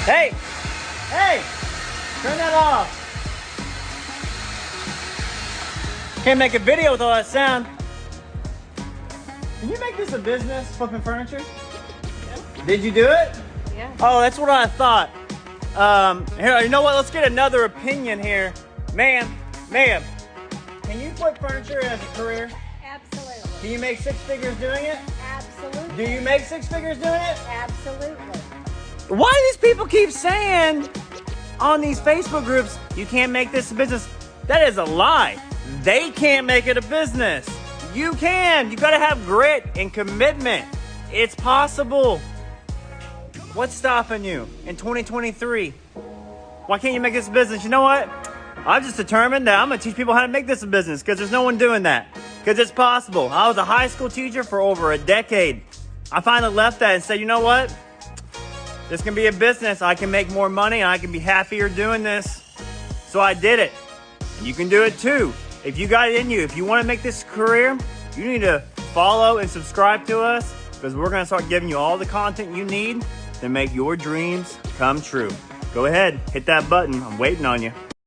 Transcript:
Hey! Hey! Turn that off. Can't make a video with all that sound. Can you make this a business, flipping furniture? Yeah. Did you do it? Yeah. Oh, that's what I thought. Here, you know what? Let's get another opinion here. Ma'am, can you flip furniture as a career? Absolutely. Can you make six figures doing it? Absolutely. Do you make six figures doing it? Absolutely. Why do these people keep saying on these Facebook groups, you can't make this a business? That is a lie. They can't make it a business. You can. You gotta have grit and commitment. It's possible. What's stopping you in 2023? Why can't you make this a business? You know what? I've just determined that I'm gonna teach people how to make this a business because there's no one doing that. Because it's possible. I was a high school teacher for over a decade. I finally left that and said, you know what? This can be a business. I can make more money and I can be happier doing this. So I did it. You can do it too. If you got it in you, if you want to make this a career, you need to follow and subscribe to us because we're going to start giving you all the content you need to make your dreams come true. Go ahead, hit that button. I'm waiting on you.